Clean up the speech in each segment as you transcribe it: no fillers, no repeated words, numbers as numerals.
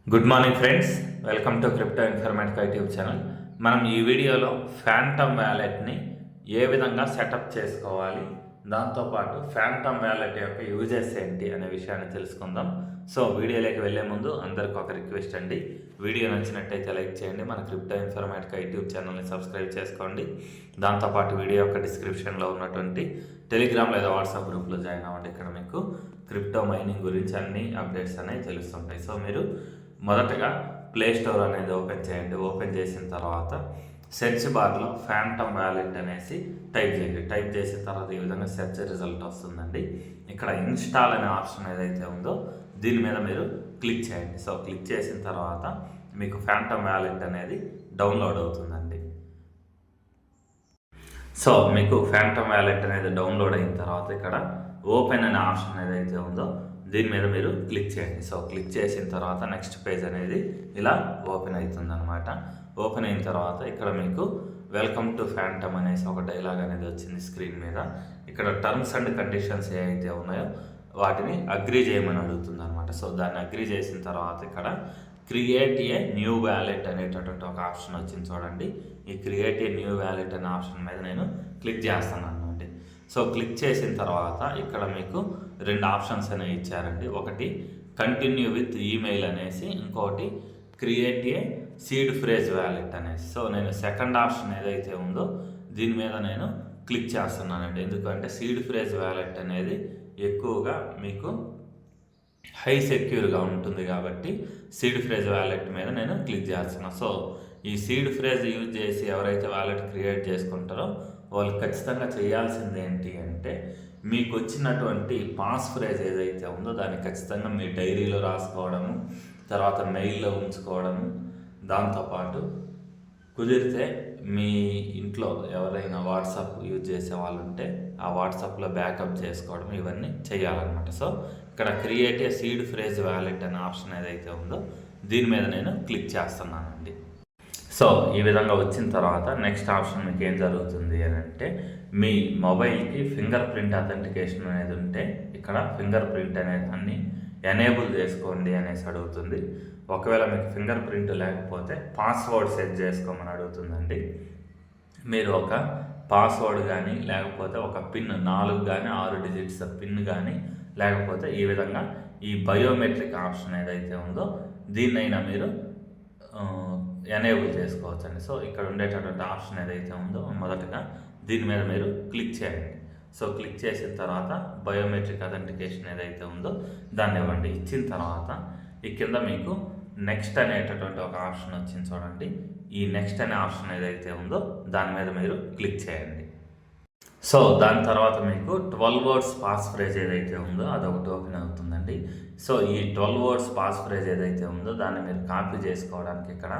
Good morning friends, welcome to crypto informatic YouTube channel. మనం ఈ వీడియోలో ఫ్యాంటమ్ వ్యాలెట్ని ఏ విధంగా సెటప్ చేసుకోవాలి, దాంతోపాటు ఫ్యాంటమ్ వ్యాలెట్ యొక్క యూజెస్ ఏంటి అనే విషయాన్ని తెలుసుకుందాం. సో వీడియోలోకి వెళ్ళే ముందు అందరికి ఒక రిక్వెస్ట్ అండి, వీడియో నచ్చినట్టయితే లైక్ చేయండి, మన క్రిప్టో ఇన్ఫర్మేటిక్ యూట్యూబ్ ఛానల్ని సబ్స్క్రైబ్ చేసుకోండి. దాంతోపాటు వీడియో యొక్క డిస్క్రిప్షన్లో ఉన్నటువంటి టెలిగ్రామ్ లేదా వాట్సాప్ గ్రూప్లో జాయిన్ అవ్వండి. ఇక్కడ మీకు క్రిప్టో మైనింగ్ గురించి అన్ని అప్డేట్స్ అనేవి తెలుస్తుంటాయి. సో మీరు మొదటగా ప్లే స్టోర్ అనేది ఓపెన్ చేయండి. ఓపెన్ చేసిన తర్వాత సెర్చ్ బార్లో ఫ్యాంటమ్ వ్యాలెట్ అనేసి టైప్ చేయండి. టైప్ చేసిన తర్వాత ఈ విధంగా సెర్చ్ రిజల్ట్ వస్తుందండి. ఇక్కడ ఇన్స్టాల్ అనే ఆప్షన్ ఏదైతే ఉందో దీని మీద మీరు క్లిక్ చేయండి. సో క్లిక్ చేసిన తర్వాత మీకు ఫ్యాంటమ్ వ్యాలెట్ అనేది డౌన్లోడ్ అవుతుందండి. సో మీకు ఫ్యాంటమ్ వ్యాలెట్ అనేది డౌన్లోడ్ అయిన తర్వాత ఇక్కడ ఓపెన్ అనే ఆప్షన్ ఏదైతే ఉందో దీని మీద మీరు క్లిక్ చేయండి. సో క్లిక్ చేసిన తర్వాత నెక్స్ట్ పేజ్ అనేది ఇలా ఓపెన్ అవుతుంది అనమాట. ఓపెన్ అయిన తర్వాత ఇక్కడ మీకు వెల్కమ్ టు ఫ్యాంటమ్ అనేసి ఒక డైలాగ్ అనేది వచ్చింది స్క్రీన్ మీద. ఇక్కడ టర్మ్స్ అండ్ కండిషన్స్ ఏవైతే ఉన్నాయో వాటిని అగ్రీ చేయమని అడుగుతుంది అనమాట. సో దాన్ని అగ్రీ చేసిన తర్వాత ఇక్కడ క్రియేట్ ఏ న్యూ వ్యాలెట్ అనేటటువంటి ఒక ఆప్షన్ వచ్చింది చూడండి. ఈ క్రియేట్ ఏ న్యూ వ్యాలెట్ అనే ఆప్షన్ మీద నేను క్లిక్ చేస్తాను అనమాట. సో క్లిక్ చేసిన తర్వాత ఇక్కడ మీకు రెండు ఆప్షన్స్ అనేవి ఇచ్చారండి. ఒకటి కంటిన్యూ విత్ ఈమెయిల్ అనేసి, ఇంకొకటి create a seed phrase wallet అనేసి. సో నేను సెకండ్ ఆప్షన్ ఏదైతే ఉందో దీని మీద నేను క్లిక్ చేస్తున్నానండి. ఎందుకంటే సీడ్ ఫ్రేజ్ వ్యాలెట్ అనేది ఎక్కువగా మీకు హై సెక్యూర్గా ఉంటుంది కాబట్టి సీడ్ ఫ్రేజ్ వ్యాలెట్ మీద నేను క్లిక్ చేస్తున్నాను. సో ఈ సీడ్ ఫ్రేజ్ యూజ్ చేసి ఎవరైతే వ్యాలెట్ క్రియేట్ చేసుకుంటారో వాళ్ళు ఖచ్చితంగా చేయాల్సింది ఏంటి అంటే మీకు వచ్చినటువంటి పాస్ ఫ్రేజ్ ఏదైతే ఉందో దాన్ని ఖచ్చితంగా మీ డైరీలో రాసుకోవడము, తర్వాత మెయిల్లో ఉంచుకోవడము, దాంతోపాటు కుదిరితే మీ ఇంట్లో ఎవరైనా వాట్సాప్ యూజ్ చేసే వాళ్ళు ఉంటే ఆ వాట్సాప్లో బ్యాకప్ చేసుకోవడం, ఇవన్నీ చేయాలన్నమాట. సో ఇక్కడ create a seed phrase wallet అనే ఆప్షన్ ఏదైతే ఉందో దీని మీద నేను క్లిక్ చేస్తున్నానండి. సో ఈ విధంగా వచ్చిన తర్వాత నెక్స్ట్ ఆప్షన్ మీకు ఏం జరుగుతుంది అని అంటే మీ మొబైల్కి ఫింగర్ ప్రింట్ అథెంటికేషన్ అనేది ఉంటే ఇక్కడ ఫింగర్ ప్రింట్ అనేది అన్ని ఎనేబుల్ చేసుకోండి అనేసి అడుగుతుంది. ఒకవేళ మీకు ఫింగర్ ప్రింట్ లేకపోతే పాస్వర్డ్ సెట్ చేసుకోమని అడుగుతుందండి. మీరు ఒక పాస్వర్డ్ కానీ లేకపోతే ఒక పిన్ 4 కానీ 6 డిజిట్స్ పిన్ కానీ లేకపోతే ఈ విధంగా ఈ బయోమెట్రిక్ ఆప్షన్ ఏదైతే ఉందో దీన్నైనా మీరు ఎనేబుల్ చేసుకోవచ్చండి. సో ఇక్కడ ఉండేటటువంటి ఆప్షన్ ఏదైతే ఉందో మొదటగా దీని మీద మీరు క్లిక్ చేయండి. సో క్లిక్ చేసిన తర్వాత బయోమెట్రిక్ అథెంటికేషన్ ఏదైతే ఉందో దాన్ని ఇవ్వండి. ఇచ్చిన తర్వాత ఈ కింద మీకు నెక్స్ట్ అనేటటువంటి ఒక ఆప్షన్ వచ్చింది చూడండి. ఈ నెక్స్ట్ అనే ఆప్షన్ ఏదైతే ఉందో దాని మీద మీరు క్లిక్ చేయండి. సో దాని తర్వాత మీకు 12 వర్డ్స్ పాస్ ఫ్రేజ్ ఏదైతే ఉందో అదొకటి ఓపెన్ అవుతుందండి. సో ఈ 12 వర్డ్స్ పాస్ ఫ్రేజ్ ఏదైతే ఉందో దాన్ని మీరు కాపీ చేసుకోవడానికి ఇక్కడ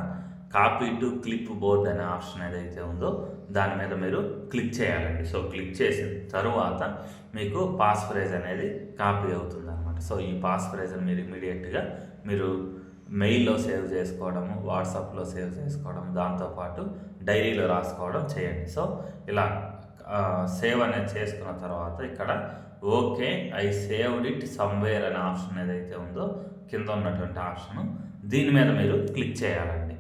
కాపీ టు క్లిప్ బోర్డ్ అనే ఆప్షన్ ఏదైతే ఉందో దాని మీద మీరు క్లిక్ చేయాలండి. సో క్లిక్ చేసిన తరువాత మీకు పాస్ ఫ్రేజ్ అనేది కాపీ అవుతుంది అనమాట. సో ఈ పాస్ ఫ్రేజ్ని మీరు ఇమీడియట్గా మీరు మెయిల్లో సేవ్ చేసుకోవడము, వాట్సాప్లో సేవ్ చేసుకోవడం, దాంతోపాటు డైరీలో రాసుకోవడం చేయండి. సో ఇలా సేవ్ అనేది చేసుకున్న తర్వాత ఇక్కడ okay I saved it somewhere అనే ఆప్షన్ ఏదైతే ఉందో కింద ఉన్నటువంటి ఆప్షన్ దీని మీద మీరు క్లిక్ చేయాలండి.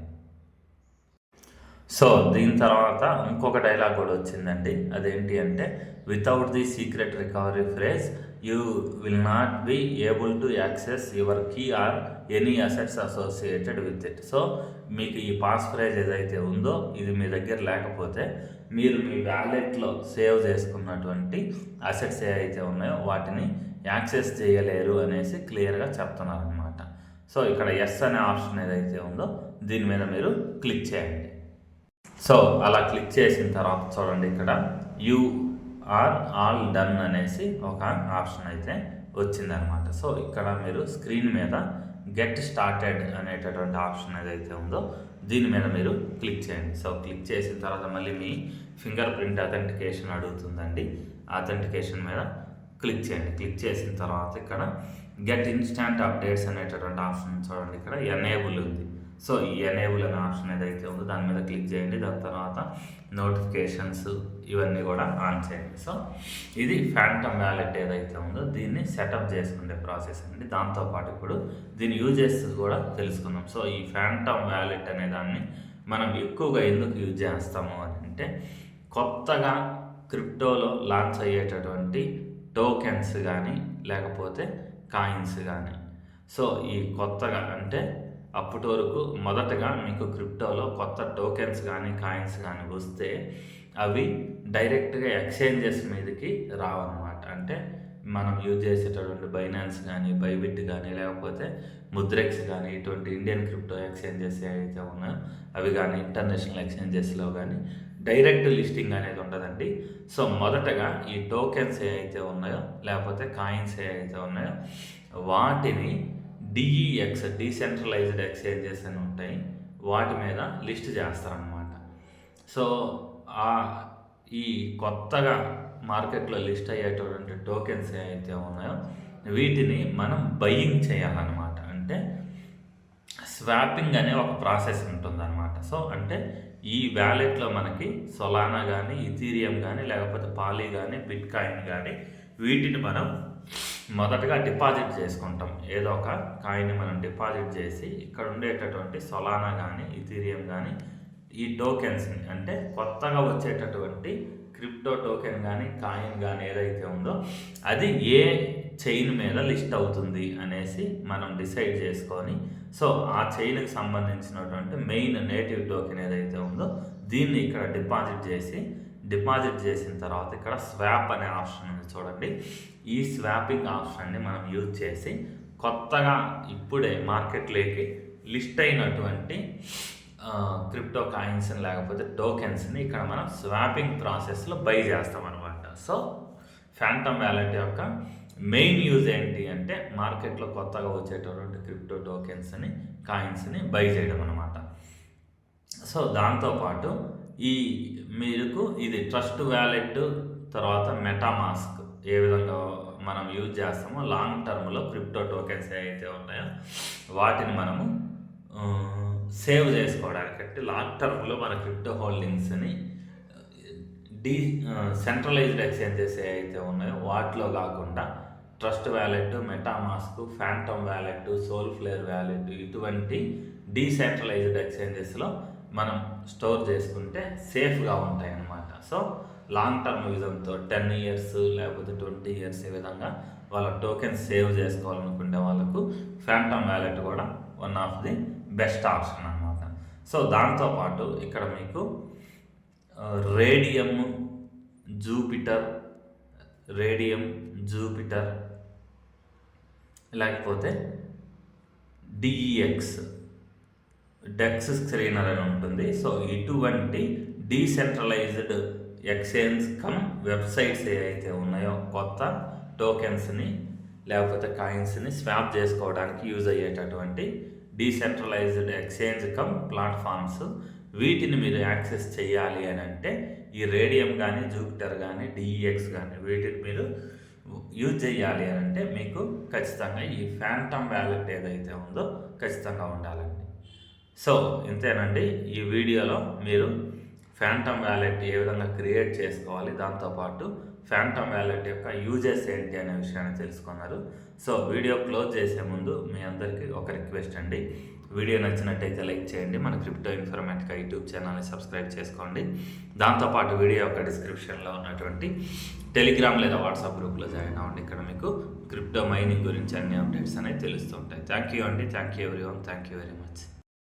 సో దీని తర్వాత ఇంకొక డైలాగ్ కూడా వచ్చిందండి. అదేంటి అంటే without the secret recovery phrase you will not be able to access your key or any assets associated with it. So మీకు ఈ పాస్ ఫ్రేజ్ ఏదైతే ఉందో ఇది మీ దగ్గర లేకపోతే మీరు మీ వ్యాలెట్లో సేవ్ చేసుకున్నటువంటి అసెట్స్ ఏవైతే ఉన్నాయో వాటిని యాక్సెస్ చేయలేరు అనేసి క్లియర్గా చెప్తున్నారు అనమాట. సో ఇక్కడ ఎస్ అనే ఆప్షన్ ఏదైతే ఉందో దీని మీద మీరు క్లిక్ చేయండి. సో అలా క్లిక్ చేసిన తర్వాత చూడండి ఇక్కడ యూ ఆర్ ఆల్ డన్ అనేసి ఒక ఆప్షన్ అయితే వచ్చిందనమాట. సో ఇక్కడ మీరు స్క్రీన్ మీద గెట్ స్టార్టెడ్ అనేటటువంటి ఆప్షన్ ఏదైతే ఉందో దీని మీద మీరు క్లిక్ చేయండి. సో క్లిక్ చేసిన తర్వాత మళ్ళీ మీ ఫింగర్ ప్రింట్ అథెంటికేషన్ అడుగుతుందండి. అథెంటికేషన్ మీద క్లిక్ చేయండి. క్లిక్ చేసిన తర్వాత ఇక్కడ గెట్ ఇన్స్టాంట్ అప్డేట్స్ అనేటటువంటి ఆప్షన్ చూడండి ఇక్కడ ఎనేబుల్ ఉంది. సో ఈ ఎనేబుల్ అనే ఆప్షన్ ఏదైతే ఉందో దాని మీద క్లిక్ చేయండి. దాని తర్వాత నోటిఫికేషన్స్ ఇవన్నీ కూడా ఆన్ చేయండి. సో ఇది ఫ్యాంటమ్ వ్యాలెట్ ఏదైతే ఉందో దీన్ని సెటప్ చేసుకునే ప్రాసెస్ అండి. దాంతోపాటు ఇప్పుడు దీని యూజెస్ కూడా తెలుసుకుందాం. సో ఈ ఫ్యాంటమ్ వ్యాలెట్ అనే దాన్ని మనం ఎక్కువగా ఎందుకు యూజ్ చేస్తాము అని అంటే, కొత్తగా క్రిప్టోలో లాంచ్ అయ్యేటటువంటి టోకెన్స్ కానీ లేకపోతే కాయిన్స్ కానీ, సో ఈ కొత్తగా అంటే అప్పటి వరకు మొదటగా మీకు క్రిప్టోలో కొత్త టోకెన్స్ కానీ కాయిన్స్ కానీ వస్తే అవి డైరెక్ట్గా ఎక్స్చేంజెస్ మీదకి రావన్నమాట. అంటే మనం యూజ్ చేసేటటువంటి బైనాన్స్ కానీ బైబిట్ కానీ లేకపోతే ముద్రెక్స్ కానీ ఇటువంటి ఇండియన్ క్రిప్టో ఎక్స్చేంజెస్ ఏవైతే ఉన్నాయో అవి కానీ ఇంటర్నేషనల్ ఎక్స్చేంజెస్లో కానీ డైరెక్ట్ లిస్టింగ్ అనేది ఉండదండి. సో మొదటగా ఈ టోకెన్స్ ఏవైతే ఉన్నాయో లేకపోతే కాయిన్స్ ఏవైతే ఉన్నాయో వాటిని డిఈఎక్స్ డీసెంట్రలైజ్డ్ ఎక్స్చేంజెస్ అని ఉంటాయి, వాటి మీద లిస్ట్ చేస్తారనమాట. సో ఈ కొత్తగా మార్కెట్లో లిస్ట్ అయ్యేటటువంటి టోకెన్స్ ఏవైతే ఉన్నాయో వీటిని మనం బయింగ్ చేయాలన్నమాట. అంటే స్వాపింగ్ అనే ఒక ప్రాసెస్ ఉంటుందన్నమాట. సో అంటే ఈ వ్యాలెట్లో మనకి సొలానా కానీ ఇథీరియం కానీ లేకపోతే పాలీ కానీ బిట్ కాయిన్ కానీ వీటిని మనం మొదటగా డిపాజిట్ చేసుకుంటాం. ఏదో ఒక కాయిన్ని మనం డిపాజిట్ చేసి ఇక్కడ ఉండేటటువంటి సొలానా కానీ ఇథీరియం కానీ ఈ టోకెన్స్ని అంటే కొత్తగా వచ్చేటటువంటి క్రిప్టో టోకెన్ కానీ కాయిన్ కానీ ఏదైతే ఉందో అది ఏ చైన్ మీద లిస్ట్ అవుతుంది అనేసి మనం డిసైడ్ చేసుకొని, సో ఆ చైన్కి సంబంధించినటువంటి మెయిన్ నేటివ్ టోకెన్ ఏదైతే ఉందో దీన్ని ఇక్కడ డిపాజిట్ చేసిన తర్వాత ఇక్కడ స్వాప్ అనే ఆప్షన్ ఉంది చూడండి. ఈ స్వాపింగ్ ఆప్షన్ని మనం యూజ్ చేసి కొత్తగా ఇప్పుడే మార్కెట్లోకి లిస్ట్ అయినటువంటి క్రిప్టో కాయిన్స్ లేకపోతే టోకెన్స్ని ఇక్కడ మనం స్వాపింగ్ ప్రాసెస్లో బై చేస్తాం అనమాట. సో ఫ్యాంటమ్ వ్యాలెట్ యొక్క మెయిన్ యూజ్ ఏంటి అంటే మార్కెట్లో కొత్తగా వచ్చేటటువంటి క్రిప్టో టోకెన్స్ని కాయిన్స్ని బై చేయడం అనమాట. సో దాంతోపాటు మీకు ఇది ట్రస్ట్ వ్యాలెట్ తర్వాత మెటామాస్క్ ఏ విధంగా మనం యూజ్ చేస్తామో లాంగ్ టర్మ్లో క్రిప్టో టోకెన్స్ ఏవైతే ఉన్నాయో వాటిని మనము సేవ్ చేసుకోవడానికి, అంటే లాంగ్ టర్మ్లో మన క్రిప్టో హోల్డింగ్స్ని సెంట్రలైజ్డ్ ఎక్స్చేంజెస్ ఏవైతే ఉన్నాయో వాటిలో కాకుండా trust wallet, MetaMask, Phantom wallet, Solflare wallet ఇటువంటి డీసెంట్రలైజ్డ్ ఎక్స్చేంజెస్లో మనం స్టోర్ చేసుకుంటే సేఫ్గా ఉంటాయి అన్నమాట. సో లాంగ్ టర్మ్ విజన్తో 10 years లేకపోతే 20 years ఈ విధంగా వాళ్ళ టోకెన్స్ సేవ్ చేసుకోవాలనుకునే వాళ్ళకు ఫ్యాంటమ్ వ్యాలెట్ కూడా one of the best option అన్నమాట. సో దాంతోపాటు ఇక్కడ మీకు రేడియం, జూపిటర్ లేకపోతే డిఈఎక్స్ డెక్స్ స్క్రీనర్ అని ఉంటుంది. సో ఇటువంటి డీసెంట్రలైజ్డ్ ఎక్స్చేంజ్ కమ్ వెబ్సైట్స్ ఏవైతే ఉన్నాయో కొత్త టోకెన్స్ని లేకపోతే కాయిన్స్ని స్వాప్ చేసుకోవడానికి యూజ్ అయ్యేటటువంటి డీసెంట్రలైజ్డ్ ఎక్స్చేంజ్ కమ్ ప్లాట్ఫామ్స్, వీటిని మీరు యాక్సెస్ చేయాలి అని అంటే ఈ రేడియం కానీ జూపిటర్ కానీ డిఈఎక్స్ కానీ వీటిని మీరు యూజ్ చేయాలి అని అంటే మీకు ఖచ్చితంగా ఈ ఫ్యాంటమ్ వ్యాలెట్ ఏదైతే ఉందో ఖచ్చితంగా ఉండాలండి. సో ఇంతేనండి, ఈ వీడియోలో మీరు ఫ్యాంటమ్ వ్యాలెట్ ఏ విధంగా క్రియేట్ చేసుకోవాలి, దాంతోపాటు ఫ్యాంటమ్ వ్యాలెట్ యొక్క యూజెస్ ఏంటి అనే విషయాన్ని తెలుసుకున్నారు. సో వీడియో క్లోజ్ చేసే ముందు మీ అందరికీ ఒక రిక్వెస్ట్ అండి, వీడియో నచ్చినట్టయితే లైక్ చేయండి, మన క్రిప్టో ఇన్ఫర్మేటికా యూట్యూబ్ ఛానల్ని సబ్స్క్రైబ్ చేసుకోండి. దాంతోపాటు వీడియో యొక్క డిస్క్రిప్షన్లో ఉన్నటువంటి టెలిగ్రామ్ లేదా వాట్సాప్ గ్రూప్లో జాయిన్ అవ్వండి. ఇక్కడ మీకు క్రిప్టో మైనింగ్ గురించి అన్ని అప్డేట్స్ అనేవి తెలుస్తుంటాయి. థ్యాంక్ యూ అండి, thank you everyone, thank you very much.